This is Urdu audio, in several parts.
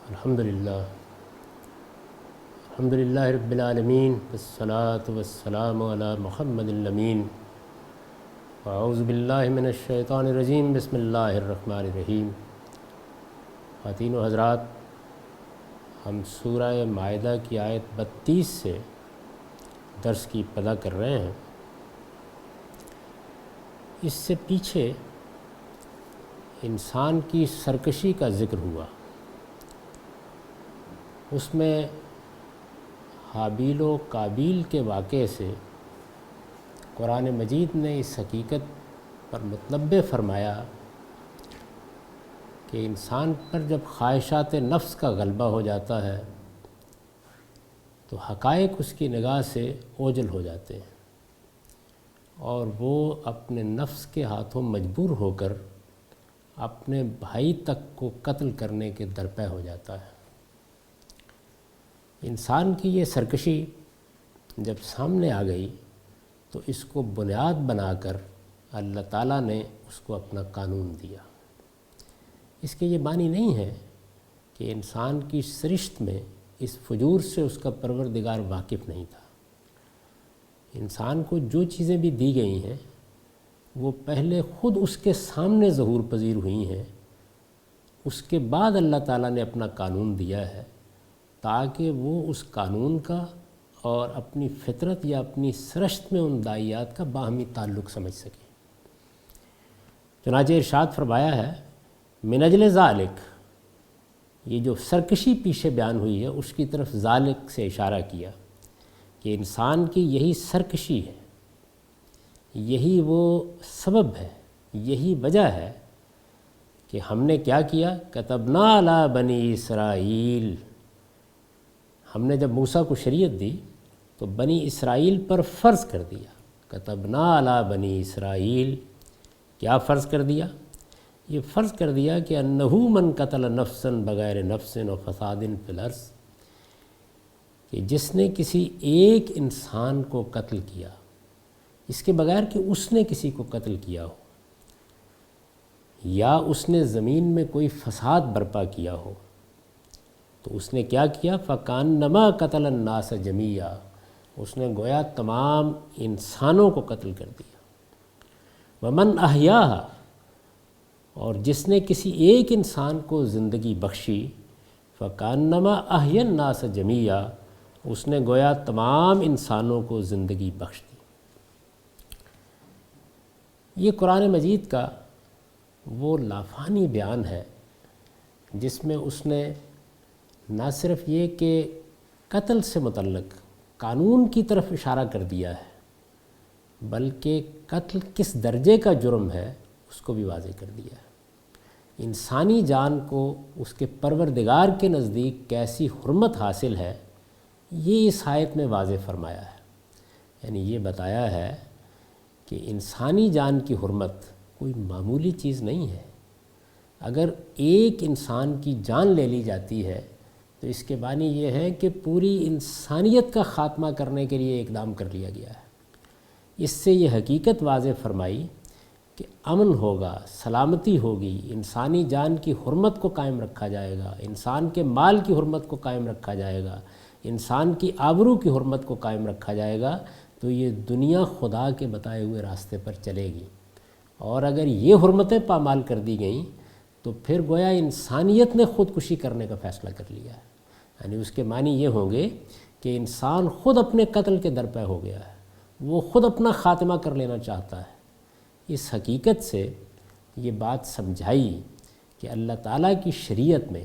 الحمدللہ رب العالمین والصلاة والسلام علی محمد الامین اعوذ باللہ من الشیطان الرجیم بسم اللہ الرحمن الرحیم۔ خواتین و حضرات، ہم سورہ مائدہ کی آیت 32 سے درس کی ابتدا کر رہے ہیں۔ اس سے پیچھے انسان کی سرکشی کا ذکر ہوا، اس میں حابیل و قابیل کے واقعے سے قرآن مجید نے اس حقیقت پر متنبہ فرمایا کہ انسان پر جب خواہشات نفس کا غلبہ ہو جاتا ہے تو حقائق اس کی نگاہ سے اوجھل ہو جاتے ہیں اور وہ اپنے نفس کے ہاتھوں مجبور ہو کر اپنے بھائی تک کو قتل کرنے کے درپے ہو جاتا ہے۔ انسان کی یہ سرکشی جب سامنے آ گئی تو اس کو بنیاد بنا کر اللہ تعالیٰ نے اس کو اپنا قانون دیا۔ اس کے یہ معنی نہیں ہے کہ انسان کی سرشت میں اس فجور سے اس کا پروردگار واقف نہیں تھا۔ انسان کو جو چیزیں بھی دی گئی ہیں وہ پہلے خود اس کے سامنے ظہور پذیر ہوئی ہیں، اس کے بعد اللہ تعالیٰ نے اپنا قانون دیا ہے تاکہ وہ اس قانون کا اور اپنی فطرت یا اپنی سرشت میں ان داعیات کا باہمی تعلق سمجھ سکیں۔ چنانچہ ارشاد فرمایا ہے من اجل ذالک، یہ جو سرکشی پیچھے بیان ہوئی ہے اس کی طرف ذالک سے اشارہ کیا کہ انسان کی یہی سرکشی ہے، یہی وہ سبب ہے، یہی وجہ ہے کہ ہم نے کیا کیا، کتبنا علی بنی اسرائیل، ہم نے جب موسیٰ کو شریعت دی تو بنی اسرائیل پر فرض کر دیا۔ کتبنا علی بنی اسرائیل، کیا فرض کر دیا؟ یہ فرض کر دیا کہ انہو من قتل نفسا بغیر نفس و فساد فی الارض، کہ جس نے کسی ایک انسان کو قتل کیا اس کے بغیر کہ اس نے کسی کو قتل کیا ہو یا اس نے زمین میں کوئی فساد برپا کیا ہو، تو اس نے کیا کیا، فَكَأَنَّمَا قَتَلَ النَّاسَ جَمِيعًا، اس نے گویا تمام انسانوں کو قتل کر دیا۔ وَمَنْ أَحْيَاهَا، اور جس نے کسی ایک انسان کو زندگی بخشی، فَكَأَنَّمَا أَحْيَا النَّاسَ جَمِيعًا، اس نے گویا تمام انسانوں کو زندگی بخش دی۔ یہ قرآن مجید کا وہ لافانی بیان ہے جس میں اس نے نہ صرف یہ کہ قتل سے متعلق قانون کی طرف اشارہ کر دیا ہے بلکہ قتل کس درجے کا جرم ہے اس کو بھی واضح کر دیا ہے۔ انسانی جان کو اس کے پروردگار کے نزدیک کیسی حرمت حاصل ہے یہ اس آیت میں واضح فرمایا ہے، یعنی یہ بتایا ہے کہ انسانی جان کی حرمت کوئی معمولی چیز نہیں ہے۔ اگر ایک انسان کی جان لے لی جاتی ہے تو اس کے معنی یہ ہے کہ پوری انسانیت کا خاتمہ کرنے کے لیے اقدام کر لیا گیا ہے۔ اس سے یہ حقیقت واضح فرمائی کہ امن ہوگا، سلامتی ہوگی، انسانی جان کی حرمت کو قائم رکھا جائے گا، انسان کے مال کی حرمت کو قائم رکھا جائے گا، انسان کی آبرو کی حرمت کو قائم رکھا جائے گا، تو یہ دنیا خدا کے بتائے ہوئے راستے پر چلے گی۔ اور اگر یہ حرمتیں پامال کر دی گئیں تو پھر گویا انسانیت نے خودکشی کرنے کا فیصلہ کر لیا ہے، یعنی اس کے معنی یہ ہوں گے کہ انسان خود اپنے قتل کے درپے ہو گیا ہے، وہ خود اپنا خاتمہ کر لینا چاہتا ہے۔ اس حقیقت سے یہ بات سمجھائی کہ اللہ تعالیٰ کی شریعت میں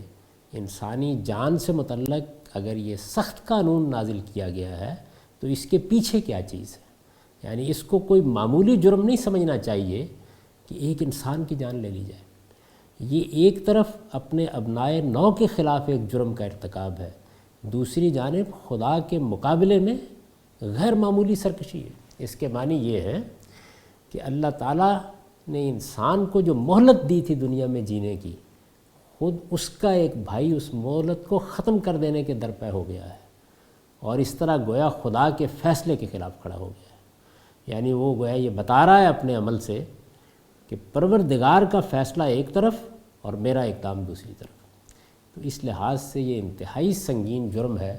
انسانی جان سے متعلق اگر یہ سخت قانون نازل کیا گیا ہے تو اس کے پیچھے کیا چیز ہے، یعنی اس کو کوئی معمولی جرم نہیں سمجھنا چاہیے کہ ایک انسان کی جان لے لی جائے۔ یہ ایک طرف اپنے ابنائے نو کے خلاف ایک جرم کا ارتکاب ہے، دوسری جانب خدا کے مقابلے میں غیر معمولی سرکشی ہے۔ اس کے معنی یہ ہے کہ اللہ تعالیٰ نے انسان کو جو مہلت دی تھی دنیا میں جینے کی، خود اس کا ایک بھائی اس مہلت کو ختم کر دینے کے درپے ہو گیا ہے اور اس طرح گویا خدا کے فیصلے کے خلاف کھڑا ہو گیا ہے۔ یعنی وہ گویا یہ بتا رہا ہے اپنے عمل سے کہ پروردگار کا فیصلہ ایک طرف اور میرا اقدام دوسری طرف۔ تو اس لحاظ سے یہ انتہائی سنگین جرم ہے۔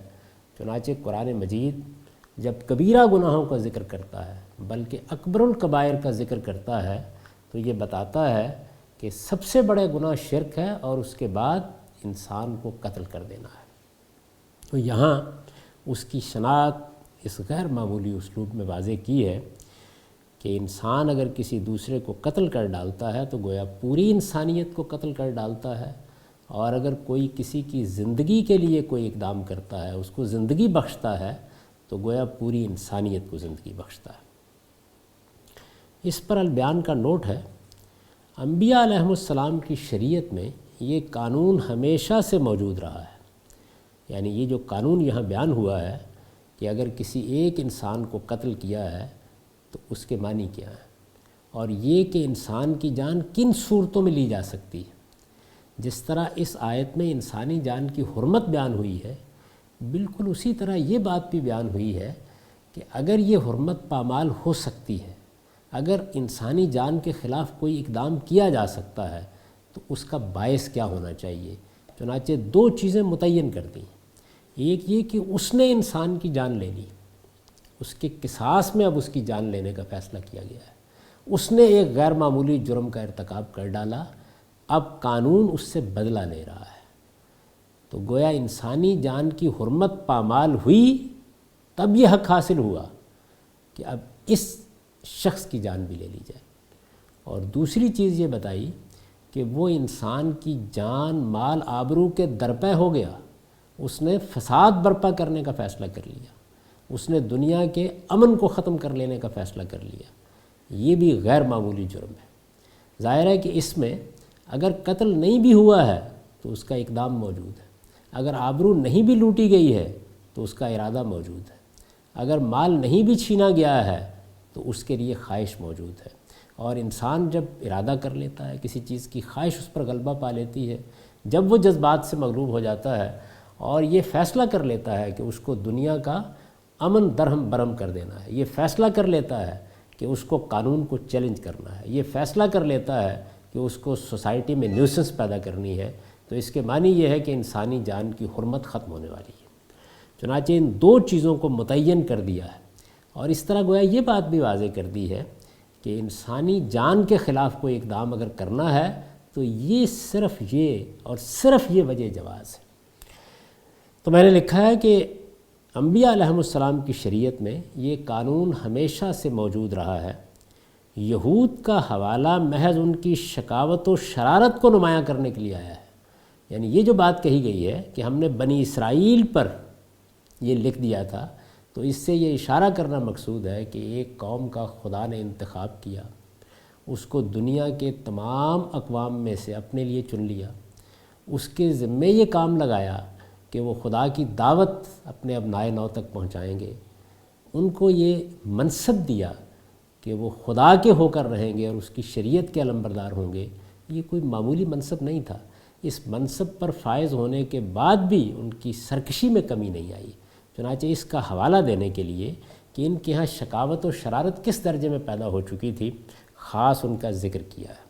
چنانچہ قرآن مجید جب کبیرہ گناہوں کا ذکر کرتا ہے بلکہ اکبر الکبائر کا ذکر کرتا ہے تو یہ بتاتا ہے کہ سب سے بڑے گناہ شرک ہے اور اس کے بعد انسان کو قتل کر دینا ہے۔ تو یہاں اس کی شناخت اس غیر معمولی اسلوب میں واضح کی ہے کہ انسان اگر کسی دوسرے کو قتل کر ڈالتا ہے تو گویا پوری انسانیت کو قتل کر ڈالتا ہے، اور اگر کوئی کسی کی زندگی کے لیے کوئی اقدام کرتا ہے، اس کو زندگی بخشتا ہے، تو گویا پوری انسانیت کو زندگی بخشتا ہے۔ اس پر البیان کا نوٹ ہے، انبیاء علیہم السلام کی شریعت میں یہ قانون ہمیشہ سے موجود رہا ہے۔ یعنی یہ جو قانون یہاں بیان ہوا ہے کہ اگر کسی ایک انسان کو قتل کیا ہے تو اس کے معنی کیا ہے، اور یہ کہ انسان کی جان کن صورتوں میں لی جا سکتی ہے۔ جس طرح اس آیت میں انسانی جان کی حرمت بیان ہوئی ہے، بالکل اسی طرح یہ بات بھی بیان ہوئی ہے کہ اگر یہ حرمت پامال ہو سکتی ہے، اگر انسانی جان کے خلاف کوئی اقدام کیا جا سکتا ہے تو اس کا باعث کیا ہونا چاہیے۔ چنانچہ دو چیزیں متعین کر دیں، ایک یہ کہ اس نے انسان کی جان لے لی، اس کے قصاص میں اب اس کی جان لینے کا فیصلہ کیا گیا ہے، اس نے ایک غیر معمولی جرم کا ارتکاب کر ڈالا، اب قانون اس سے بدلہ لے رہا ہے۔ تو گویا انسانی جان کی حرمت پامال ہوئی تب یہ حق حاصل ہوا کہ اب اس شخص کی جان بھی لے لی جائے۔ اور دوسری چیز یہ بتائی کہ وہ انسان کی جان مال آبرو کے درپے ہو گیا، اس نے فساد برپا کرنے کا فیصلہ کر لیا، اس نے دنیا کے امن کو ختم کر لینے کا فیصلہ کر لیا۔ یہ بھی غیر معمولی جرم ہے۔ ظاہر ہے کہ اس میں اگر قتل نہیں بھی ہوا ہے تو اس کا اقدام موجود ہے، اگر آبرو نہیں بھی لوٹی گئی ہے تو اس کا ارادہ موجود ہے، اگر مال نہیں بھی چھینا گیا ہے تو اس کے لیے خواہش موجود ہے۔ اور انسان جب ارادہ کر لیتا ہے، کسی چیز کی خواہش اس پر غلبہ پا لیتی ہے، جب وہ جذبات سے مغلوب ہو جاتا ہے اور یہ فیصلہ کر لیتا ہے کہ اس کو دنیا کا امن درہم برہم کر دینا ہے، یہ فیصلہ کر لیتا ہے کہ اس کو قانون کو چیلنج کرنا ہے، یہ فیصلہ کر لیتا ہے کہ اس کو سوسائٹی میں نیوسنس پیدا کرنی ہے، تو اس کے معنی یہ ہے کہ انسانی جان کی حرمت ختم ہونے والی ہے۔ چنانچہ ان دو چیزوں کو متعین کر دیا ہے، اور اس طرح گویا یہ بات بھی واضح کر دی ہے کہ انسانی جان کے خلاف کوئی اقدام اگر کرنا ہے تو یہ صرف یہ اور صرف یہ وجہ جواز ہے۔ تو میں نے لکھا ہے کہ انبیاء علیہم السلام کی شریعت میں یہ قانون ہمیشہ سے موجود رہا ہے۔ یہود کا حوالہ محض ان کی شقاوت و شرارت کو نمایاں کرنے کے لیے آیا ہے۔ یعنی یہ جو بات کہی گئی ہے کہ ہم نے بنی اسرائیل پر یہ لکھ دیا تھا، تو اس سے یہ اشارہ کرنا مقصود ہے کہ ایک قوم کا خدا نے انتخاب کیا، اس کو دنیا کے تمام اقوام میں سے اپنے لیے چن لیا، اس کے ذمے یہ کام لگایا کہ وہ خدا کی دعوت اپنے ابنائے نو تک پہنچائیں گے، ان کو یہ منصب دیا کہ وہ خدا کے ہو کر رہیں گے اور اس کی شریعت کے علمبردار ہوں گے۔ یہ کوئی معمولی منصب نہیں تھا۔ اس منصب پر فائز ہونے کے بعد بھی ان کی سرکشی میں کمی نہیں آئی۔ چنانچہ اس کا حوالہ دینے کے لیے کہ ان کے ہاں شقاوت و شرارت کس درجے میں پیدا ہو چکی تھی، خاص ان کا ذکر کیا ہے۔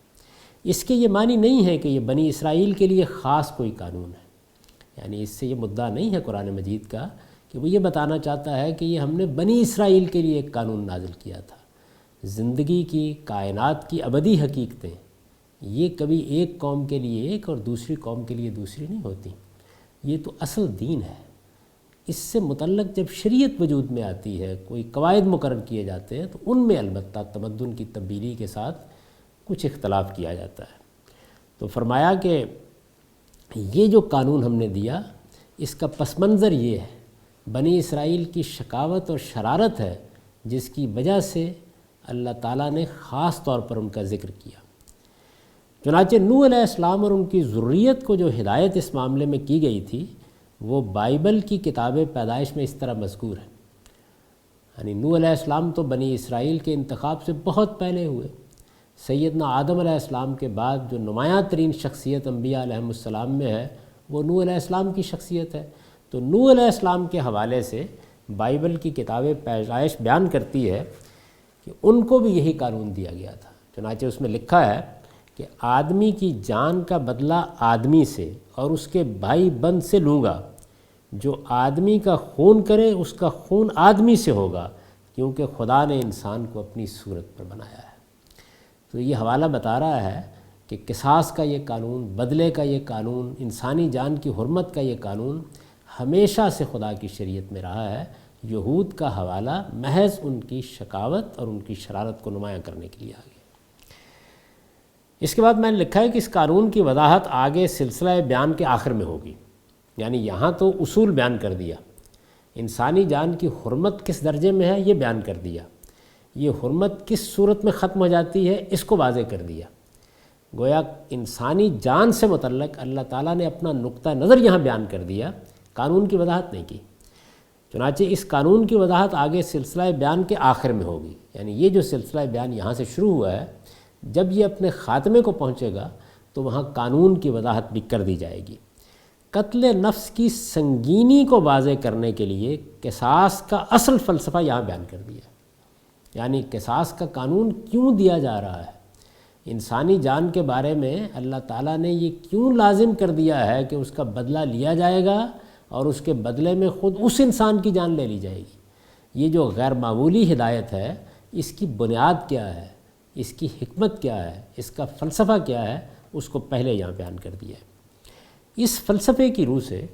اس کے یہ معنی نہیں ہے کہ یہ بنی اسرائیل کے لیے خاص کوئی قانون ہے، یعنی اس سے یہ مدعا نہیں ہے قرآن مجید کا کہ وہ یہ بتانا چاہتا ہے کہ یہ ہم نے بنی اسرائیل کے لیے ایک قانون نازل کیا تھا۔ زندگی کی، کائنات کی ابدی حقیقتیں یہ کبھی ایک قوم کے لیے ایک اور دوسری قوم کے لیے دوسری نہیں ہوتی، یہ تو اصل دین ہے۔ اس سے متعلق جب شریعت وجود میں آتی ہے، کوئی قواعد مقرر کیے جاتے ہیں، تو ان میں البتہ تمدن کی تبدیلی کے ساتھ کچھ اختلاف کیا جاتا ہے۔ تو فرمایا کہ یہ جو قانون ہم نے دیا، اس کا پس منظر یہ ہے، بنی اسرائیل کی شقاوت اور شرارت ہے جس کی وجہ سے اللہ تعالیٰ نے خاص طور پر ان کا ذکر کیا۔ چنانچہ نوح علیہ السلام اور ان کی ذریت کو جو ہدایت اس معاملے میں کی گئی تھی، وہ بائبل کی کتاب پیدائش میں اس طرح مذکور ہے۔ یعنی نوح علیہ السلام تو بنی اسرائیل کے انتخاب سے بہت پہلے ہوئے۔ سیدنا آدم علیہ السلام کے بعد جو نمایاں ترین شخصیت انبیاء علیہم السلام میں ہے، وہ نوح علیہ السلام کی شخصیت ہے۔ تو نوح علیہ السلام کے حوالے سے بائبل کی کتاب پیدائش بیان کرتی ہے کہ ان کو بھی یہی قانون دیا گیا تھا۔ چنانچہ اس میں لکھا ہے کہ آدمی کی جان کا بدلہ آدمی سے اور اس کے بھائی بند سے لوں گا، جو آدمی کا خون کرے اس کا خون آدمی سے ہوگا، کیونکہ خدا نے انسان کو اپنی صورت پر بنایا ہے۔ تو یہ حوالہ بتا رہا ہے کہ قصاص کا یہ قانون، بدلے کا یہ قانون، انسانی جان کی حرمت کا یہ قانون ہمیشہ سے خدا کی شریعت میں رہا ہے۔ یہود کا حوالہ محض ان کی شقاوت اور ان کی شرارت کو نمایاں کرنے کے لیے آ گیا۔ اس کے بعد میں نے لکھا ہے کہ اس قانون کی وضاحت آگے سلسلہ بیان کے آخر میں ہوگی، یعنی یہاں تو اصول بیان کر دیا، انسانی جان کی حرمت کس درجے میں ہے یہ بیان کر دیا، یہ حرمت کس صورت میں ختم ہو جاتی ہے اس کو واضح کر دیا۔ گویا انسانی جان سے متعلق اللہ تعالیٰ نے اپنا نقطہ نظر یہاں بیان کر دیا، قانون کی وضاحت نہیں کی۔ چنانچہ اس قانون کی وضاحت آگے سلسلہ بیان کے آخر میں ہوگی، یعنی یہ جو سلسلہ بیان یہاں سے شروع ہوا ہے، جب یہ اپنے خاتمے کو پہنچے گا تو وہاں قانون کی وضاحت بھی کر دی جائے گی۔ قتل نفس کی سنگینی کو واضح کرنے کے لیے قصاص کا اصل فلسفہ یہاں بیان کر دیا، یعنی قصاص کا قانون کیوں دیا جا رہا ہے، انسانی جان کے بارے میں اللہ تعالیٰ نے یہ کیوں لازم کر دیا ہے کہ اس کا بدلہ لیا جائے گا اور اس کے بدلے میں خود اس انسان کی جان لے لی جائے گی۔ یہ جو غیر معمولی ہدایت ہے، اس کی بنیاد کیا ہے، اس کی حکمت کیا ہے، اس کا فلسفہ کیا ہے، اس کو پہلے یہاں بیان کر دیا ہے۔ اس فلسفے کی روح سے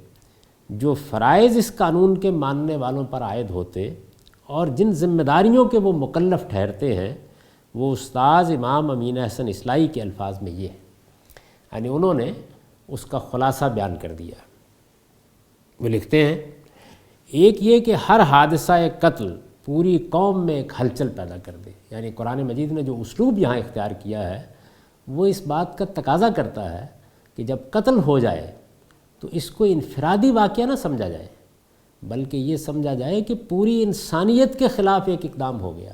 جو فرائض اس قانون کے ماننے والوں پر عائد ہوتے اور جن ذمہ داریوں کے وہ مکلف ٹھہرتے ہیں، وہ استاذ امام امین احسن اصلاحی کے الفاظ میں یہ ہے، یعنی انہوں نے اس کا خلاصہ بیان کر دیا۔ وہ لکھتے ہیں، ایک یہ کہ ہر حادثہ قتل پوری قوم میں ایک ہلچل پیدا کر دے، یعنی قرآن مجید نے جو اسلوب یہاں اختیار کیا ہے وہ اس بات کا تقاضا کرتا ہے کہ جب قتل ہو جائے تو اس کو انفرادی واقعہ نہ سمجھا جائے، بلکہ یہ سمجھا جائے کہ پوری انسانیت کے خلاف ایک اقدام ہو گیا،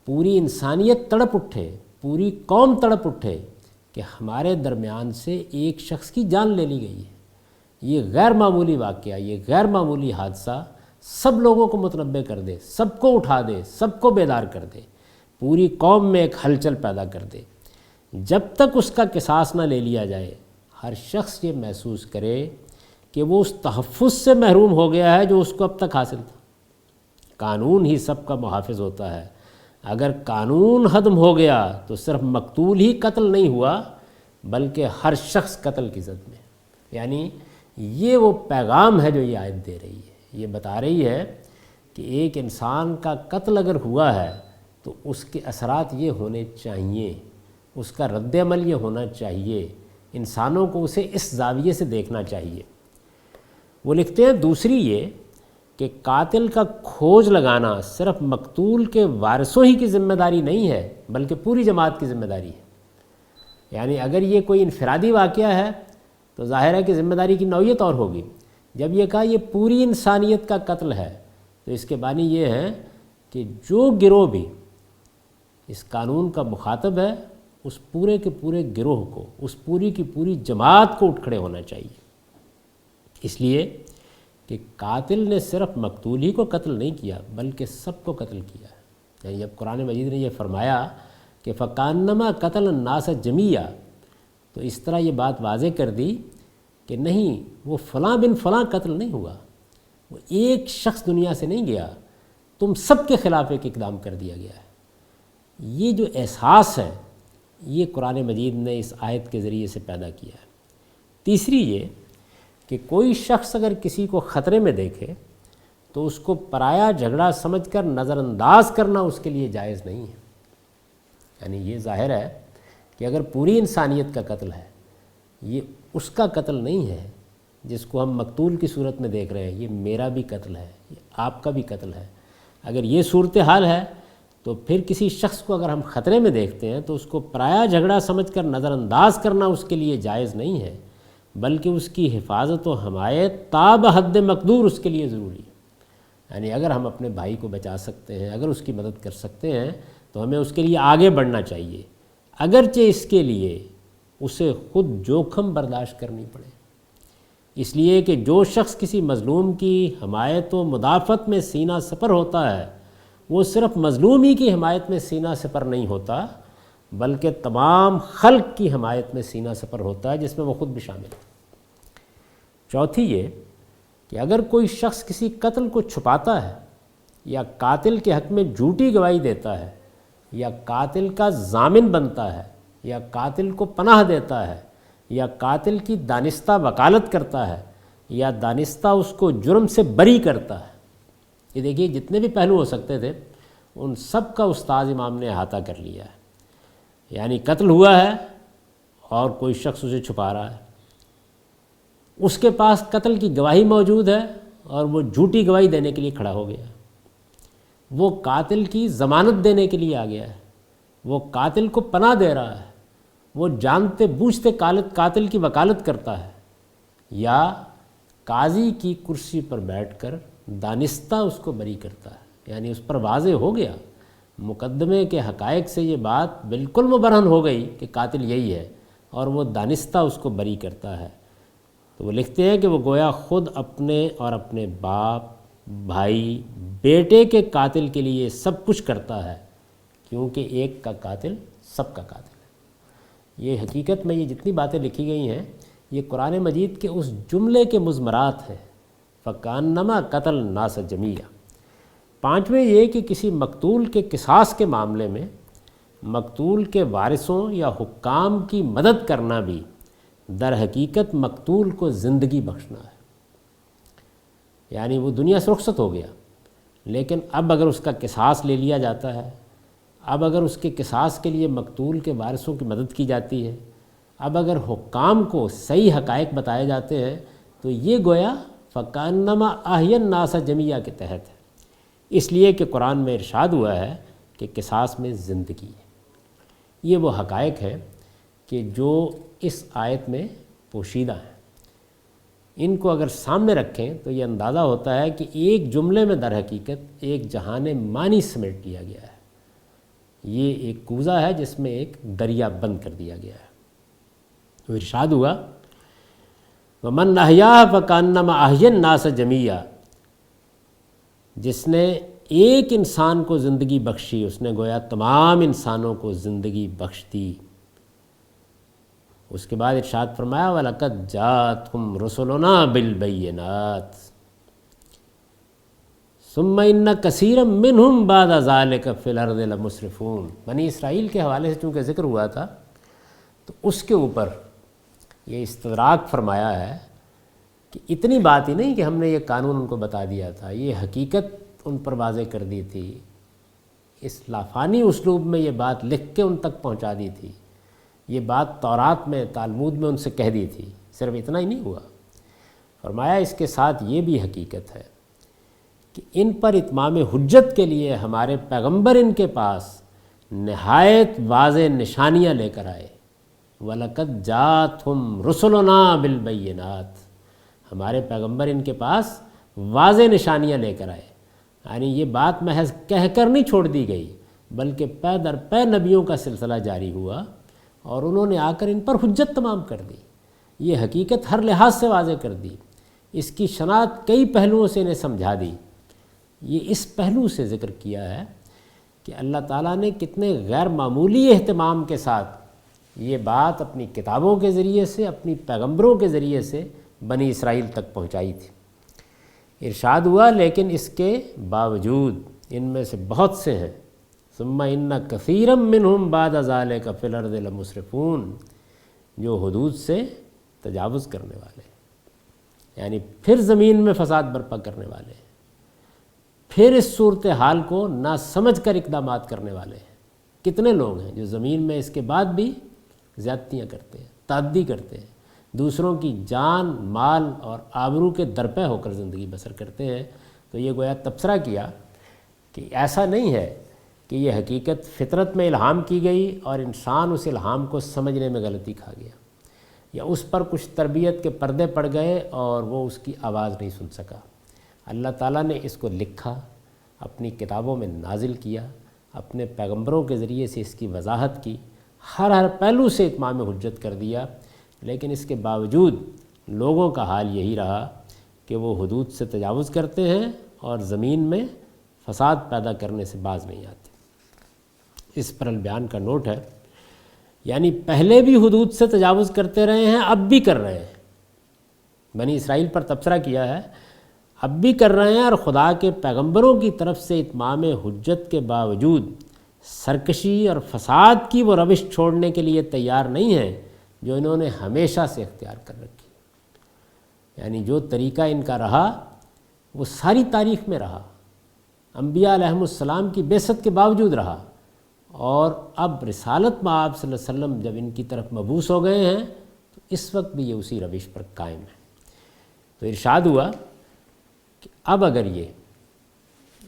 پوری انسانیت تڑپ اٹھے، پوری قوم تڑپ اٹھے کہ ہمارے درمیان سے ایک شخص کی جان لے لی گئی ہے۔ یہ غیر معمولی واقعہ، یہ غیر معمولی حادثہ سب لوگوں کو متنبع کر دے، سب کو اٹھا دے، سب کو بیدار کر دے، پوری قوم میں ایک ہلچل پیدا کر دے۔ جب تک اس کا قصاص نہ لے لیا جائے، ہر شخص یہ محسوس کرے کہ وہ اس تحفظ سے محروم ہو گیا ہے جو اس کو اب تک حاصل تھا۔ قانون ہی سب کا محافظ ہوتا ہے، اگر قانون ختم ہو گیا تو صرف مقتول ہی قتل نہیں ہوا بلکہ ہر شخص قتل کی زد میں۔ یعنی یہ وہ پیغام ہے جو یہ آیت دے رہی ہے، یہ بتا رہی ہے کہ ایک انسان کا قتل اگر ہوا ہے تو اس کے اثرات یہ ہونے چاہیے، اس کا رد عمل یہ ہونا چاہیے، انسانوں کو اسے اس زاویے سے دیکھنا چاہیے۔ وہ لکھتے ہیں، دوسری یہ کہ قاتل کا کھوج لگانا صرف مقتول کے وارثوں ہی کی ذمہ داری نہیں ہے بلکہ پوری جماعت کی ذمہ داری ہے۔ یعنی اگر یہ کوئی انفرادی واقعہ ہے تو ظاہر ہے کہ ذمہ داری کی نوعیت اور ہوگی، جب یہ کہا یہ پوری انسانیت کا قتل ہے تو اس کے معنی یہ ہے کہ جو گروہ بھی اس قانون کا مخاطب ہے اس پورے کے پورے گروہ کو، اس پوری کی پوری جماعت کو اٹھ کھڑے ہونا چاہیے، اس لیے کہ قاتل نے صرف مقتول ہی کو قتل نہیں کیا بلکہ سب کو قتل کیا ہے۔ یعنی جب قرآن مجید نے یہ فرمایا کہ فَكَأَنَّمَا قَتَلَ النَّاسَ جَمِيعًا، تو اس طرح یہ بات واضح کر دی کہ نہیں، وہ فلاں بن فلاں قتل نہیں ہوا، وہ ایک شخص دنیا سے نہیں گیا، تم سب کے خلاف ایک اقدام کر دیا گیا ہے۔ یہ جو احساس ہے یہ قرآن مجید نے اس آیت کے ذریعے سے پیدا کیا ہے۔ تیسری یہ کہ کوئی شخص اگر کسی کو خطرے میں دیکھے تو اس کو پرایا جھگڑا سمجھ کر نظر انداز کرنا اس کے لیے جائز نہیں ہے۔ یعنی یہ ظاہر ہے کہ اگر پوری انسانیت کا قتل ہے، یہ اس کا قتل نہیں ہے جس کو ہم مقتول کی صورت میں دیکھ رہے ہیں، یہ میرا بھی قتل ہے، یہ آپ کا بھی قتل ہے۔ اگر یہ صورتحال ہے تو پھر کسی شخص کو اگر ہم خطرے میں دیکھتے ہیں تو اس کو پرایا جھگڑا سمجھ کر نظر انداز کرنا اس کے لیے جائز نہیں ہے، بلکہ اس کی حفاظت و حمایت تا بحد مقدور اس کے لیے ضروری ہے۔ یعنی اگر ہم اپنے بھائی کو بچا سکتے ہیں، اگر اس کی مدد کر سکتے ہیں تو ہمیں اس کے لیے آگے بڑھنا چاہیے، اگرچہ اس کے لیے اسے خود جوخم برداشت کرنی پڑے۔ اس لیے کہ جو شخص کسی مظلوم کی حمایت و مدافعت میں سینہ سپر ہوتا ہے وہ صرف مظلوم ہی کی حمایت میں سینہ سپر نہیں ہوتا بلکہ تمام خلق کی حمایت میں سینہ سپر ہوتا ہے، جس میں وہ خود بھی شامل ہے۔ چوتھی یہ کہ اگر کوئی شخص کسی قتل کو چھپاتا ہے یا قاتل کے حق میں جھوٹی گواہی دیتا ہے یا قاتل کا ضامن بنتا ہے یا قاتل کو پناہ دیتا ہے یا قاتل کی دانستہ وکالت کرتا ہے یا دانستہ اس کو جرم سے بری کرتا ہے، یہ دیکھیے جتنے بھی پہلو ہو سکتے تھے ان سب کا استاذ امام نے احاطہ کر لیا ہے۔ یعنی قتل ہوا ہے اور کوئی شخص اسے چھپا رہا ہے، اس کے پاس قتل کی گواہی موجود ہے اور وہ جھوٹی گواہی دینے کے لیے کھڑا ہو گیا ہے، وہ قاتل کی ضمانت دینے کے لیے آ گیا ہے، وہ قاتل کو پناہ دے رہا ہے، وہ جانتے بوجھتے قاتل کی وکالت کرتا ہے، یا قاضی کی کرسی پر بیٹھ کر دانستہ اس کو بری کرتا ہے۔ یعنی اس پر واضح ہو گیا، مقدمے کے حقائق سے یہ بات بالکل مبرہن ہو گئی کہ قاتل یہی ہے، اور وہ دانستہ اس کو بری کرتا ہے۔ تو وہ لکھتے ہیں کہ وہ گویا خود اپنے اور اپنے باپ، بھائی، بیٹے کے قاتل کے لیے سب کچھ کرتا ہے، کیونکہ ایک کا قاتل سب کا قاتل ہے۔ یہ حقیقت میں یہ جتنی باتیں لکھی گئی ہیں یہ قرآن مجید کے اس جملے کے مضمرات ہیں، فَكَأَنَّمَا قَتَلَ النَّاسَ جَمِيعًا۔ پانچویں یہ کہ کسی مقتول کے قصاص کے معاملے میں مقتول کے وارثوں یا حکام کی مدد کرنا بھی در حقیقت مقتول کو زندگی بخشنا ہے۔ یعنی وہ دنیا سے رخصت ہو گیا، لیکن اب اگر اس کا قصاص لے لیا جاتا ہے، اب اگر اس کے قصاص کے لیے مقتول کے وارثوں کی مدد کی جاتی ہے، اب اگر حکام کو صحیح حقائق بتائے جاتے ہیں، تو یہ گویا فَكَأَنَّمَا أَحْيَا النَّاسَ جَمِيعًا کے تحت ہے، اس لیے کہ قرآن میں ارشاد ہوا ہے کہ قصاص میں زندگی ہے۔ یہ وہ حقائق ہیں کہ جو اس آیت میں پوشیدہ ہیں، ان کو اگر سامنے رکھیں تو یہ اندازہ ہوتا ہے کہ ایک جملے میں در حقیقت ایک جہان معنی سمیٹ لیا گیا ہے۔ یہ ایک کوزہ ہے جس میں ایک دریا بند کر دیا گیا ہے۔ تو ارشاد ہوا وَمَنْ أَحْيَاهَا فَكَأَنَّمَا أَحْيَا النَّاسَ جَمِيعًا، جس نے ایک انسان کو زندگی بخشی اس نے گویا تمام انسانوں کو زندگی بخش دی۔ اس کے بعد ارشاد فرمایا وَلَقَدْ جَاءَتْهُمْ رُسُلُنَا بِالْبَيِّنَاتِ ثُمَّ إِنَّ كَثِيرًا مِّنْهُمْ بَعْدَ ذَلِكَ فِي الْأَرْضِ لَمُسْرِفُونَ۔ بنی اسرائیل کے حوالے سے چونکہ ذکر ہوا تھا تو اس کے اوپر یہ استدراک فرمایا ہے کہ اتنی بات ہی نہیں کہ ہم نے یہ قانون ان کو بتا دیا تھا، یہ حقیقت ان پر واضح کر دی تھی، اس لافانی اسلوب میں یہ بات لکھ کے ان تک پہنچا دی تھی، یہ بات تورات میں تالمود میں ان سے کہہ دی تھی۔ صرف اتنا ہی نہیں ہوا، فرمایا اس کے ساتھ یہ بھی حقیقت ہے کہ ان پر اتمام حجت کے لیے ہمارے پیغمبر ان کے پاس نہایت واضح نشانیاں لے کر آئے۔ وَلَقَدْ جَاءَتْهُمْ رُسُلُنَا بِالْبَيِّنَاتِ، ہمارے پیغمبر ان کے پاس واضح نشانیاں لے کر آئے۔ یعنی یہ بات محض کہہ کر نہیں چھوڑ دی گئی، بلکہ پے در پے نبیوں کا سلسلہ جاری ہوا اور انہوں نے آ کر ان پر حجت تمام کر دی، یہ حقیقت ہر لحاظ سے واضح کر دی، اس کی شناخت کئی پہلوؤں سے انہیں سمجھا دی۔ یہ اس پہلو سے ذکر کیا ہے کہ اللہ تعالیٰ نے کتنے غیر معمولی اہتمام کے ساتھ یہ بات اپنی کتابوں کے ذریعے سے، اپنی پیغمبروں کے ذریعے سے بنی اسرائیل تک پہنچائی تھی۔ ارشاد ہوا لیکن اس کے باوجود ان میں سے بہت سے ہیں ثم ان کثیرا منہم بعد ذلک فی الارض لمسرفون، جو حدود سے تجاوز کرنے والے ہیں، یعنی پھر زمین میں فساد برپا کرنے والے ہیں، پھر اس صورتحال کو نہ سمجھ کر اقدامات کرنے والے ہیں۔ کتنے لوگ ہیں جو زمین میں اس کے بعد بھی زیادتیاں کرتے ہیں، تعدی کرتے ہیں، دوسروں کی جان، مال اور آبرو کے درپے ہو کر زندگی بسر کرتے ہیں۔ تو یہ گویا تبصرہ کیا کہ ایسا نہیں ہے کہ یہ حقیقت فطرت میں الہام کی گئی اور انسان اس الہام کو سمجھنے میں غلطی کھا گیا، یا اس پر کچھ تربیت کے پردے پڑ گئے اور وہ اس کی آواز نہیں سن سکا۔ اللہ تعالیٰ نے اس کو لکھا، اپنی کتابوں میں نازل کیا، اپنے پیغمبروں کے ذریعے سے اس کی وضاحت کی، ہر پہلو سے اتمام حجت کر دیا، لیکن اس کے باوجود لوگوں کا حال یہی رہا کہ وہ حدود سے تجاوز کرتے ہیں اور زمین میں فساد پیدا کرنے سے باز نہیں آتے۔ اس پر البیان کا نوٹ ہے یعنی پہلے بھی حدود سے تجاوز کرتے رہے ہیں، اب بھی کر رہے ہیں، بنی اسرائیل پر تبصرہ کیا ہے، اب بھی کر رہے ہیں، اور خدا کے پیغمبروں کی طرف سے اتمام حجت کے باوجود سرکشی اور فساد کی وہ روش چھوڑنے کے لیے تیار نہیں ہیں جو انہوں نے ہمیشہ سے اختیار کر رکھی۔ یعنی جو طریقہ ان کا رہا وہ ساری تاریخ میں رہا، انبیاء علیہم السلام کی بعثت کے باوجود رہا، اور اب رسالت میں آپ صلی اللہ علیہ وسلم جب ان کی طرف مبعوث ہو گئے ہیں تو اس وقت بھی یہ اسی روش پر قائم ہے۔ تو ارشاد ہوا کہ اب اگر یہ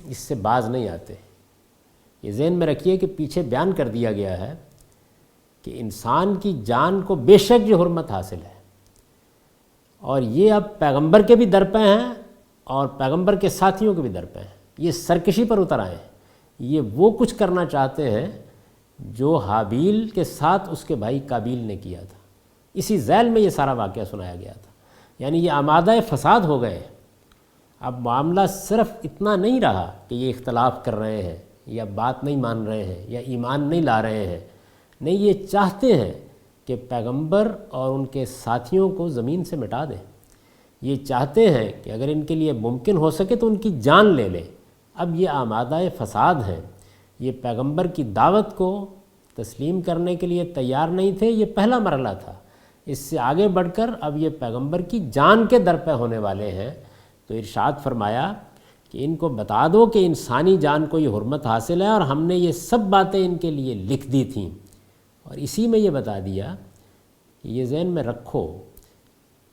اس سے باز نہیں آتے، یہ ذہن میں رکھیے کہ پیچھے بیان کر دیا گیا ہے کہ انسان کی جان کو بے شک یہ حرمت حاصل ہے، اور یہ اب پیغمبر کے بھی در پہ ہیں اور پیغمبر کے ساتھیوں کے بھی در پہ ہیں، یہ سرکشی پر اتر آئے ہیں، یہ وہ کچھ کرنا چاہتے ہیں جو حابیل کے ساتھ اس کے بھائی قابیل نے کیا تھا۔ اسی ذیل میں یہ سارا واقعہ سنایا گیا تھا، یعنی یہ آمادہ فساد ہو گئے ہیں۔ اب معاملہ صرف اتنا نہیں رہا کہ یہ اختلاف کر رہے ہیں یا بات نہیں مان رہے ہیں یا ایمان نہیں لا رہے ہیں، نہیں، یہ چاہتے ہیں کہ پیغمبر اور ان کے ساتھیوں کو زمین سے مٹا دیں، یہ چاہتے ہیں کہ اگر ان کے لیے ممکن ہو سکے تو ان کی جان لے لیں۔ اب یہ آمادہ فساد ہیں، یہ پیغمبر کی دعوت کو تسلیم کرنے کے لیے تیار نہیں تھے، یہ پہلا مرحلہ تھا۔ اس سے آگے بڑھ کر اب یہ پیغمبر کی جان کے در پہ ہونے والے ہیں۔ تو ارشاد فرمایا کہ ان کو بتا دو کہ انسانی جان کو یہ حرمت حاصل ہے، اور ہم نے یہ سب باتیں ان کے لیے لکھ دی تھیں، اور اسی میں یہ بتا دیا کہ یہ ذہن میں رکھو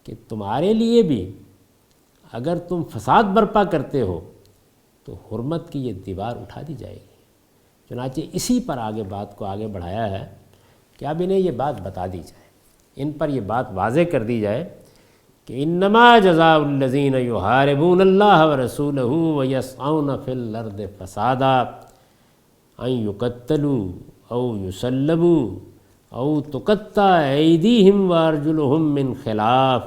کہ تمہارے لیے بھی اگر تم فساد برپا کرتے ہو تو حرمت کی یہ دیوار اٹھا دی جائے گی۔ چنانچہ اسی پر آگے بات کو آگے بڑھایا ہے کہ اب انہیں یہ بات بتا دی جائے، ان پر یہ بات واضح کر دی جائے کہ انما جزاء الذین یحاربون اللہ ورسولہ ویسعون فی الارض فسادا ان یقتلوا او یصلبوا او تقطع ایدیہم وارجلہم من خلاف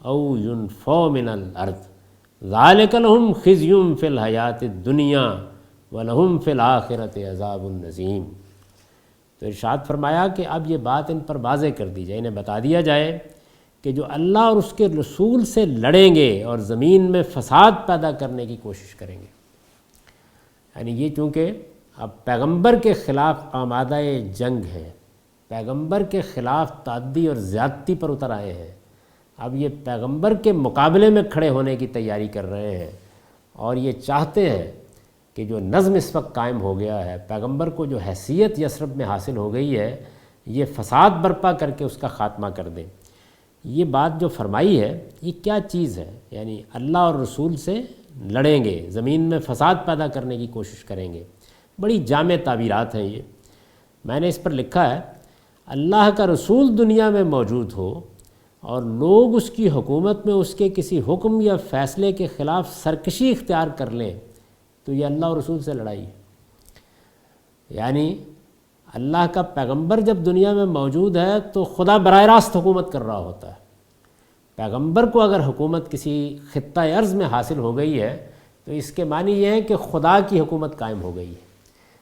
او ینفوا من الارض ذالک لہم خزی فی الحیاۃ الدنیا ولہم فی الآخرۃ عذاب عظیم۔ تو ارشاد فرمایا کہ اب یہ بات ان پر واضح کر دی جائے، انہیں بتا دیا جائے کہ جو اللہ اور اس کے رسول سے لڑیں گے اور زمین میں فساد پیدا کرنے کی کوشش کریں گے، یعنی یہ چونکہ اب پیغمبر کے خلاف آمادہ جنگ ہے، پیغمبر کے خلاف تعدی اور زیادتی پر اتر آئے ہیں، اب یہ پیغمبر کے مقابلے میں کھڑے ہونے کی تیاری کر رہے ہیں، اور یہ چاہتے ہیں کہ جو نظم اس وقت قائم ہو گیا ہے، پیغمبر کو جو حیثیت یثرب میں حاصل ہو گئی ہے، یہ فساد برپا کر کے اس کا خاتمہ کر دیں۔ یہ بات جو فرمائی ہے یہ کیا چیز ہے؟ یعنی اللہ اور رسول سے لڑیں گے، زمین میں فساد پیدا کرنے کی کوشش کریں گے۔ بڑی جامع تعبیرات ہیں یہ، میں نے اس پر لکھا ہے اللہ کا رسول دنیا میں موجود ہو اور لوگ اس کی حکومت میں اس کے کسی حکم یا فیصلے کے خلاف سرکشی اختیار کر لیں تو یہ اللہ اور رسول سے لڑائی ہے۔ یعنی اللہ کا پیغمبر جب دنیا میں موجود ہے تو خدا براہ راست حکومت کر رہا ہوتا ہے، پیغمبر کو اگر حکومت کسی خطہ ارض میں حاصل ہو گئی ہے تو اس کے معنی یہ ہے کہ خدا کی حکومت قائم ہو گئی ہے۔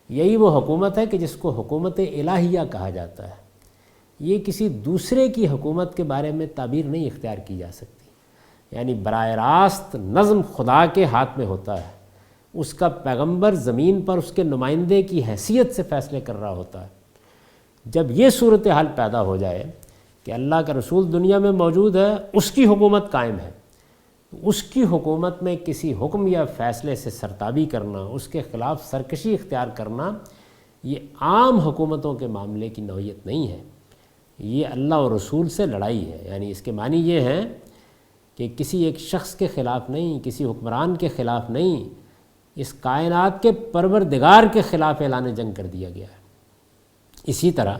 یہی وہ حکومت ہے کہ جس کو حکومت الہیہ کہا جاتا ہے، یہ کسی دوسرے کی حکومت کے بارے میں تعبیر نہیں اختیار کی جا سکتی، یعنی براہ راست نظم خدا کے ہاتھ میں ہوتا ہے، اس کا پیغمبر زمین پر اس کے نمائندے کی حیثیت سے فیصلے کر رہا ہوتا ہے۔ جب یہ صورتحال پیدا ہو جائے کہ اللہ کا رسول دنیا میں موجود ہے، اس کی حکومت قائم ہے، اس کی حکومت میں کسی حکم یا فیصلے سے سرتابی کرنا، اس کے خلاف سرکشی اختیار کرنا، یہ عام حکومتوں کے معاملے کی نوعیت نہیں ہے، یہ اللہ اور رسول سے لڑائی ہے۔ یعنی اس کے معنی یہ ہے کہ کسی ایک شخص کے خلاف نہیں، کسی حکمران کے خلاف نہیں، اس کائنات کے پروردگار کے خلاف اعلان جنگ کر دیا گیا ہے۔ اسی طرح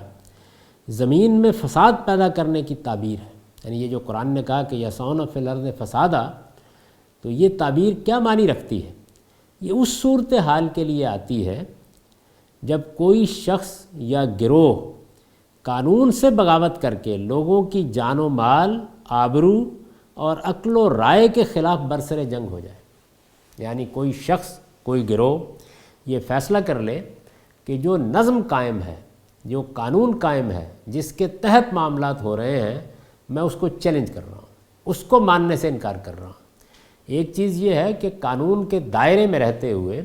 زمین میں فساد پیدا کرنے کی تعبیر ہے، یعنی یہ جو قرآن نے کہا کہ یسعون فی الارض فسادا، تو یہ تعبیر کیا معنی رکھتی ہے؟ یہ اس صورتحال کے لیے آتی ہے جب کوئی شخص یا گروہ قانون سے بغاوت کر کے لوگوں کی جان و مال، آبرو اور عقل و رائے کے خلاف برسر جنگ ہو جائے۔ یعنی کوئی شخص، کوئی گروہ یہ فیصلہ کر لے کہ جو نظم قائم ہے، جو قانون قائم ہے، جس کے تحت معاملات ہو رہے ہیں، میں اس کو چیلنج کر رہا ہوں، اس کو ماننے سے انکار کر رہا ہوں۔ ایک چیز یہ ہے کہ قانون کے دائرے میں رہتے ہوئے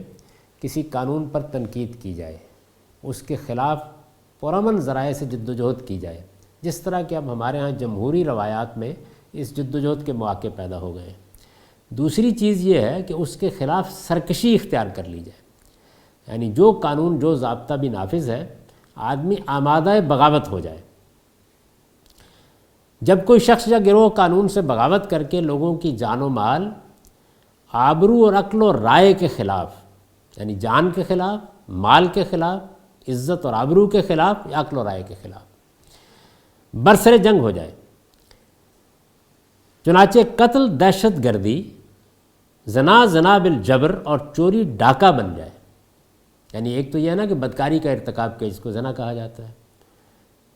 کسی قانون پر تنقید کی جائے، اس کے خلاف پرامن ذرائع سے جد و جہد کی جائے، جس طرح کہ اب ہمارے ہاں جمہوری روایات میں اس جد و جہد کے مواقع پیدا ہو گئے ہیں۔ دوسری چیز یہ ہے کہ اس کے خلاف سرکشی اختیار کر لی جائے، یعنی جو قانون جو ضابطہ بھی نافذ ہے، آدمی آمادہ بغاوت ہو جائے۔ جب کوئی شخص یا گروہ قانون سے بغاوت کر کے لوگوں کی جان و مال، آبرو اور عقل و رائے کے خلاف، یعنی جان کے خلاف، مال کے خلاف، عزت اور آبرو کے خلاف یا عقل و رائے کے خلاف برسر جنگ ہو جائے، چنانچہ قتل، دہشت گردی، زنا بالجبر اور چوری ڈاکہ بن جائے۔ یعنی ایک تو یہ ہے نا کہ بدکاری کا ارتکاب کیا، جس کو زنا کہا جاتا ہے،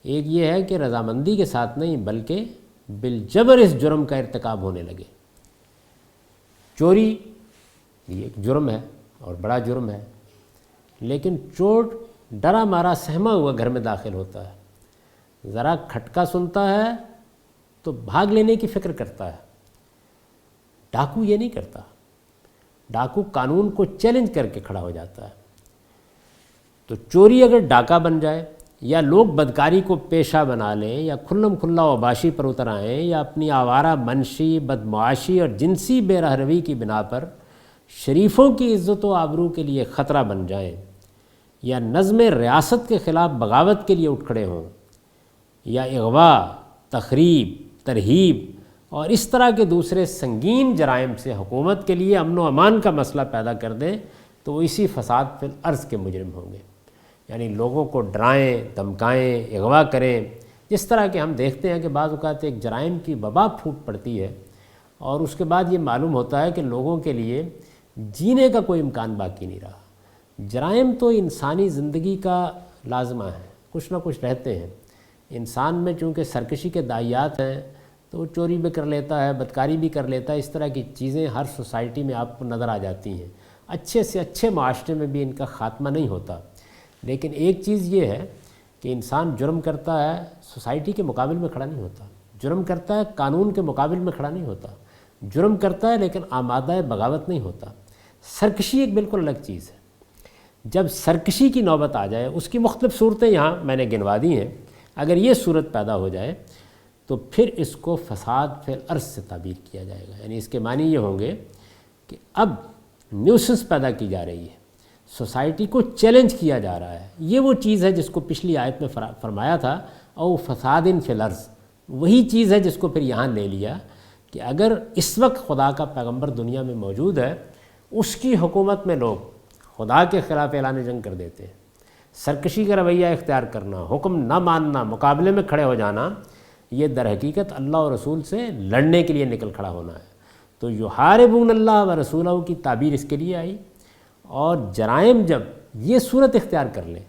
ایک یہ ہے کہ رضامندی کے ساتھ نہیں بلکہ بالجبر اس جرم کا ارتکاب ہونے لگے۔ چوری یہ ایک جرم ہے اور بڑا جرم ہے، لیکن چور ڈرا مارا سہما ہوا گھر میں داخل ہوتا ہے، ذرا کھٹکا سنتا ہے تو بھاگ لینے کی فکر کرتا ہے۔ ڈاکو یہ نہیں کرتا، ڈاکو قانون کو چیلنج کر کے کھڑا ہو جاتا ہے۔ تو چوری اگر ڈاکہ بن جائے، یا لوگ بدکاری کو پیشہ بنا لیں، یا کھلم کھلا اوباشی پر اتر آئیں، یا اپنی آوارہ منشی، بدمعاشی اور جنسی بے رہروی کی بنا پر شریفوں کی عزت و آبرو کے لیے خطرہ بن جائیں، یا نظم ریاست کے خلاف بغاوت کے لیے اٹھ کھڑے ہوں، یا اغوا، تخریب، ترہیب اور اس طرح کے دوسرے سنگین جرائم سے حکومت کے لیے امن و امان کا مسئلہ پیدا کر دیں، تو وہ اسی فساد فی الارض کے مجرم ہوں گے۔ یعنی لوگوں کو ڈرائیں، دھمکائیں، اغوا کریں، جس طرح کہ ہم دیکھتے ہیں کہ بعض اوقات ایک جرائم کی وبا پھوٹ پڑتی ہے اور اس کے بعد یہ معلوم ہوتا ہے کہ لوگوں کے لیے جینے کا کوئی امکان باقی نہیں رہا۔ جرائم تو انسانی زندگی کا لازمہ ہے، کچھ نہ کچھ رہتے ہیں۔ انسان میں چونکہ سرکشی کے داعیات ہیں تو وہ چوری بھی کر لیتا ہے، بدکاری بھی کر لیتا ہے، اس طرح کی چیزیں ہر سوسائٹی میں آپ کو نظر آ جاتی ہیں۔ اچھے سے اچھے معاشرے میں بھی ان کا خاتمہ نہیں ہوتا، لیکن ایک چیز یہ ہے کہ انسان جرم کرتا ہے، سوسائٹی کے مقابل میں کھڑا نہیں ہوتا، جرم کرتا ہے قانون کے مقابل میں کھڑا نہیں ہوتا، جرم کرتا ہے لیکن آمادہ بغاوت نہیں ہوتا۔ سرکشی ایک بالکل الگ چیز ہے۔ جب سرکشی کی نوبت آ جائے، اس کی مختلف صورتیں یہاں میں نے گنوا دی ہیں، اگر یہ صورت پیدا ہو جائے تو پھر اس کو فساد فی الارض سے تعبیر کیا جائے گا۔ یعنی اس کے معنی یہ ہوں گے کہ اب نیوسنس پیدا کی جا رہی ہے، سوسائٹی کو چیلنج کیا جا رہا ہے۔ یہ وہ چیز ہے جس کو پچھلی آیت میں فرمایا تھا او فساد فی الارض، وہی چیز ہے جس کو پھر یہاں لے لیا کہ اگر اس وقت خدا کا پیغمبر دنیا میں موجود ہے، اس کی حکومت میں لوگ خدا کے خلاف اعلان جنگ کر دیتے ہیں، سرکشی کا رویہ اختیار کرنا، حکم نہ ماننا، مقابلے میں کھڑے ہو جانا، یہ در حقیقت اللہ اور رسول سے لڑنے کے لیے نکل کھڑا ہونا ہے۔ تو یحاربون اللہ و رسولہ کی تعبیر اس کے لیے آئی۔ اور جرائم جب یہ صورت اختیار کر لیں،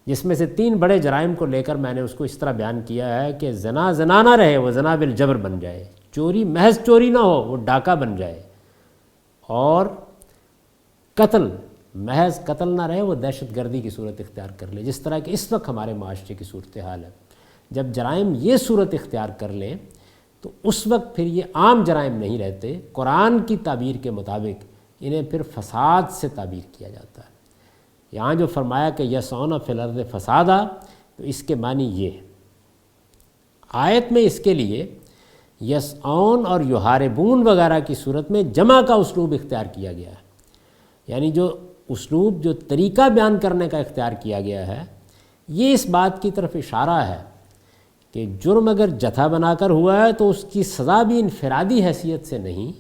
جس میں سے 3 بڑے جرائم کو لے کر میں نے اس کو اس طرح بیان کیا ہے کہ زنا زنا نہ رہے، وہ زنا بالجبر بن جائے، چوری محض چوری نہ ہو، وہ ڈاکہ بن جائے، اور قتل محض قتل نہ رہے، وہ دہشت گردی کی صورت اختیار کر لے، جس طرح کہ اس وقت ہمارے معاشرے کی صورتحال ہے۔ جب جرائم یہ صورت اختیار کر لیں تو اس وقت پھر یہ عام جرائم نہیں رہتے، قرآن کی تعبیر کے مطابق انہیں پھر فساد سے تعبیر کیا جاتا ہے۔ یہاں جو فرمایا کہ یسعون فی الارض فسادا، تو اس کے معنی یہ ہے، آیت میں اس کے لیے یسعون اور یحاربون وغیرہ کی صورت میں جمع کا اسلوب اختیار کیا گیا ہے۔ یعنی جو اسلوب، جو طریقہ بیان کرنے کا اختیار کیا گیا ہے، یہ اس بات کی طرف اشارہ ہے کہ جرم اگر جتھا بنا کر ہوا ہے تو اس کی سزا بھی انفرادی حیثیت سے نہیں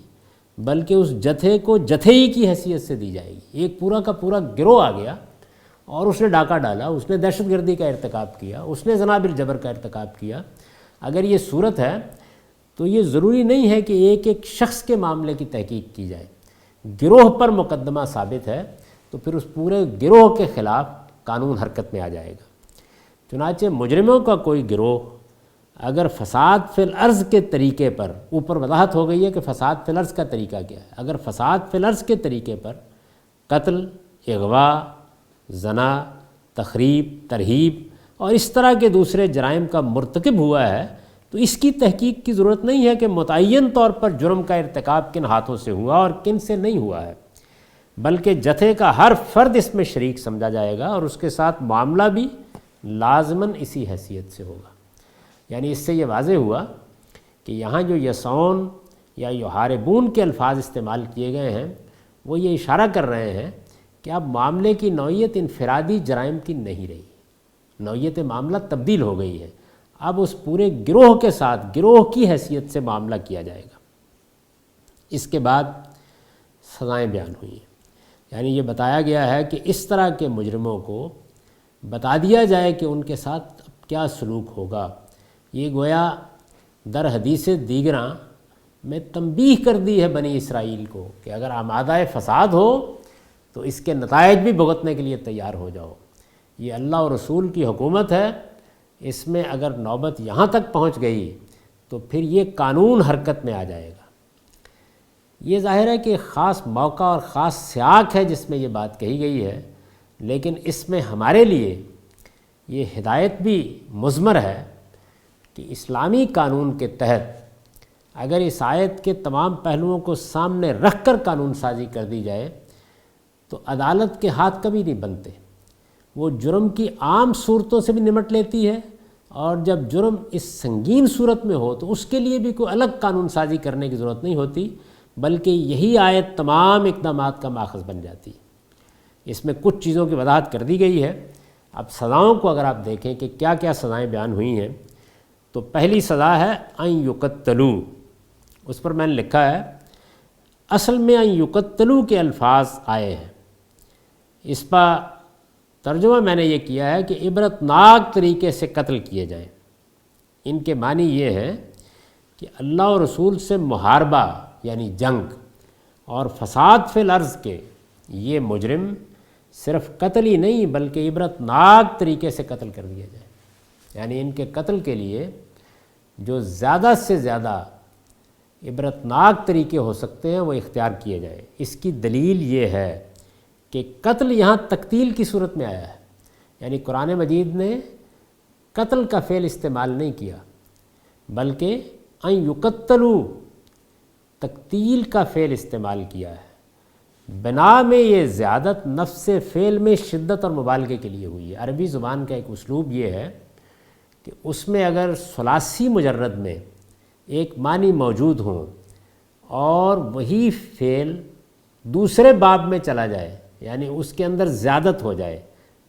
بلکہ اس جتھے کو جتھے ہی کی حیثیت سے دی جائے گی۔ ایک پورا کا پورا گروہ آ گیا اور اس نے ڈاکہ ڈالا، اس نے دہشت گردی کا ارتکاب کیا، اس نے زنا بالجبر کا ارتکاب کیا۔ اگر یہ صورت ہے تو یہ ضروری نہیں ہے کہ ایک ایک شخص کے معاملے کی تحقیق کی جائے، گروہ پر مقدمہ ثابت ہے تو پھر اس پورے گروہ کے خلاف قانون حرکت میں آ جائے گا۔ چنانچہ مجرموں کا کوئی گروہ اگر فساد فی الارض کے طریقے پر، اوپر وضاحت ہو گئی ہے کہ فساد فی الارض کا طریقہ کیا ہے، اگر فساد فی الارض کے طریقے پر قتل، اغوا، زنا، تخریب، ترہیب اور اس طرح کے دوسرے جرائم کا مرتکب ہوا ہے تو اس کی تحقیق کی ضرورت نہیں ہے کہ متعین طور پر جرم کا ارتکاب کن ہاتھوں سے ہوا اور کن سے نہیں ہوا ہے، بلکہ جتھے کا ہر فرد اس میں شریک سمجھا جائے گا اور اس کے ساتھ معاملہ بھی لازماً اسی حیثیت سے ہوگا۔ یعنی اس سے یہ واضح ہوا کہ یہاں جو یسعون یا یحاربون کے الفاظ استعمال کیے گئے ہیں وہ یہ اشارہ کر رہے ہیں کہ اب معاملے کی نوعیت انفرادی جرائم کی نہیں رہی، نوعیت معاملہ تبدیل ہو گئی ہے، اب اس پورے گروہ کے ساتھ گروہ کی حیثیت سے معاملہ کیا جائے گا۔ اس کے بعد سزائیں بیان ہوئی ہیں، یعنی یہ بتایا گیا ہے کہ اس طرح کے مجرموں کو بتا دیا جائے کہ ان کے ساتھ کیا سلوک ہوگا۔ یہ گویا در حدیث دیگراں میں تنبیہ کر دی ہے بنی اسرائیل کو کہ اگر آمادہ فساد ہو تو اس کے نتائج بھی بھگتنے کے لیے تیار ہو جاؤ۔ یہ اللہ اور رسول کی حکومت ہے، اس میں اگر نوبت یہاں تک پہنچ گئی تو پھر یہ قانون حرکت میں آ جائے گا۔ یہ ظاہر ہے کہ خاص موقع اور خاص سیاق ہے جس میں یہ بات کہی گئی ہے، لیکن اس میں ہمارے لیے یہ ہدایت بھی مضمر ہے کہ اسلامی قانون کے تحت اگر اس آیت کے تمام پہلوؤں کو سامنے رکھ کر قانون سازی کر دی جائے تو عدالت کے ہاتھ کبھی نہیں بنتے۔ وہ جرم کی عام صورتوں سے بھی نمٹ لیتی ہے، اور جب جرم اس سنگین صورت میں ہو تو اس کے لیے بھی کوئی الگ قانون سازی کرنے کی ضرورت نہیں ہوتی، بلکہ یہی آیت تمام اقدامات کا ماخذ بن جاتی ہے۔ اس میں کچھ چیزوں کی وضاحت کر دی گئی ہے۔ اب سزاؤں کو اگر آپ دیکھیں کہ کیا کیا سزائیں بیان ہوئی ہیں تو پہلی سزا ہے ان یقتلوا، اس پر میں نے لکھا ہے اصل میں ان یقتلوا کے الفاظ آئے ہیں، اس پر ترجمہ میں نے یہ کیا ہے کہ عبرتناک طریقے سے قتل کیے جائیں۔ ان کے معنی یہ ہے کہ اللہ اور رسول سے محاربہ یعنی جنگ اور فساد فی الارض کے یہ مجرم صرف قتل ہی نہیں بلکہ عبرتناک طریقے سے قتل کر دیا جائے، یعنی ان کے قتل کے لیے جو زیادہ سے زیادہ عبرتناک طریقے ہو سکتے ہیں وہ اختیار کیے جائیں۔ اس کی دلیل یہ ہے کہ قتل یہاں تقتیل کی صورت میں آیا ہے، یعنی قرآن مجید نے قتل کا فعل استعمال نہیں کیا بلکہ ان یقتلوا تقتیل کا فعل استعمال کیا ہے۔ بنا میں یہ زیادت نفس فعل میں شدت اور مبالغے کے لیے ہوئی ہے۔ عربی زبان کا ایک اسلوب یہ ہے کہ اس میں اگر ثلاثی مجرد میں ایک معنی موجود ہوں اور وہی فعل دوسرے باب میں چلا جائے، یعنی اس کے اندر زیادت ہو جائے،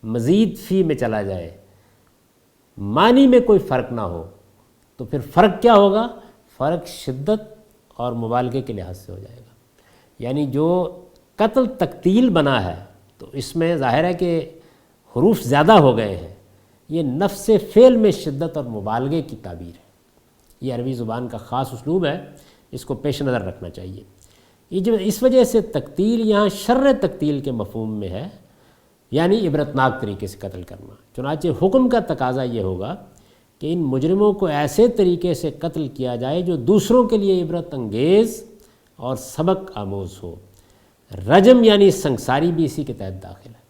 مزید فی میں چلا جائے، معنی میں کوئی فرق نہ ہو، تو پھر فرق کیا ہوگا؟ فرق شدت اور مبالغے کے لحاظ سے ہو جائے گا۔ یعنی جو قتل تقتیل بنا ہے تو اس میں ظاہر ہے کہ حروف زیادہ ہو گئے ہیں، یہ نفس فعل میں شدت اور مبالغے کی تعبیر ہے۔ یہ عربی زبان کا خاص اسلوب ہے، اس کو پیش نظر رکھنا چاہیے۔ یہ جو اس وجہ سے تقتیل یہاں شر تقتیل کے مفہوم میں ہے، یعنی عبرتناک طریقے سے قتل کرنا۔ چنانچہ حکم کا تقاضا یہ ہوگا کہ ان مجرموں کو ایسے طریقے سے قتل کیا جائے جو دوسروں کے لیے عبرت انگیز اور سبق آموز ہو۔ رجم یعنی سنگساری بھی اسی کے تحت داخل ہے،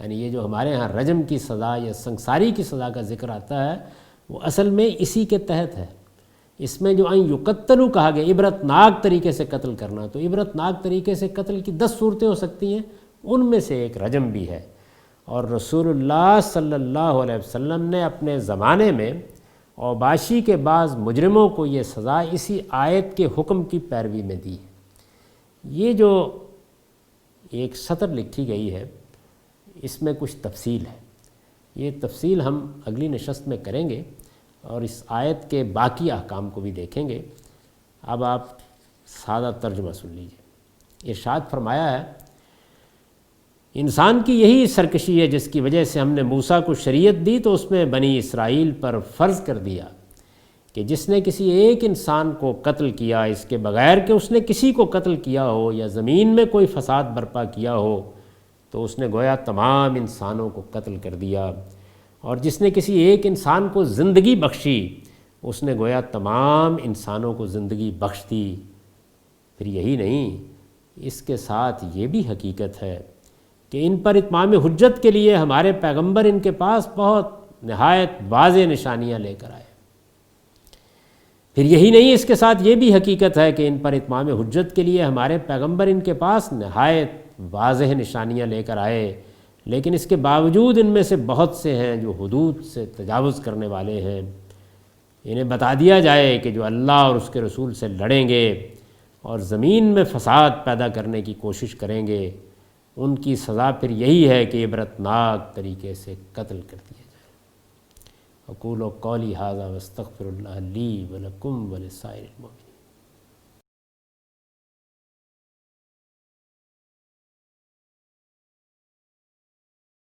یعنی یہ جو ہمارے ہاں رجم کی سزا یا سنگساری کی سزا کا ذکر آتا ہے وہ اصل میں اسی کے تحت ہے۔ اس میں جو ان یقتلوا کہا گیا عبرتناک طریقے سے قتل کرنا، تو عبرتناک طریقے سے قتل کی 10 صورتیں ہو سکتی ہیں، ان میں سے ایک رجم بھی ہے۔ اور رسول اللہ صلی اللہ علیہ وسلم نے اپنے زمانے میں اوباشی کے بعض مجرموں کو یہ سزا اسی آیت کے حکم کی پیروی میں دی ہے۔ یہ جو ایک سطر لکھی گئی ہے اس میں کچھ تفصیل ہے، یہ تفصیل ہم اگلی نشست میں کریں گے اور اس آیت کے باقی احکام کو بھی دیکھیں گے۔ اب آپ سادہ ترجمہ سن لیجیے۔ ارشاد فرمایا ہے انسان کی یہی سرکشی ہے جس کی وجہ سے ہم نے موسیٰ کو شریعت دی تو اس میں بنی اسرائیل پر فرض کر دیا کہ جس نے کسی ایک انسان کو قتل کیا اس کے بغیر کہ اس نے کسی کو قتل کیا ہو یا زمین میں کوئی فساد برپا کیا ہو تو اس نے گویا تمام انسانوں کو قتل کر دیا، اور جس نے کسی ایک انسان کو زندگی بخشی اس نے گویا تمام انسانوں کو زندگی بخش دی۔ پھر یہی نہیں، اس کے ساتھ یہ بھی حقیقت ہے کہ ان پر اتمام حجت کے لیے ہمارے پیغمبر ان کے پاس بہت نہایت واضح نشانیاں لے کر آئے۔ پھر یہی نہیں، اس کے ساتھ یہ بھی حقیقت ہے کہ ان پر اتمام حجت کے لیے ہمارے پیغمبر ان کے پاس نہایت واضح نشانیاں لے کر آئے، لیکن اس کے باوجود ان میں سے بہت سے ہیں جو حدود سے تجاوز کرنے والے ہیں۔ انہیں بتا دیا جائے کہ جو اللہ اور اس کے رسول سے لڑیں گے اور زمین میں فساد پیدا کرنے کی کوشش کریں گے، ان کی سزا پھر یہی ہے کہ عبرتناک طریقے سے قتل کر دیا جائے۔ اقول قولی ھذا واستغفر اللہ لی ولکم ولسائر المؤمنین۔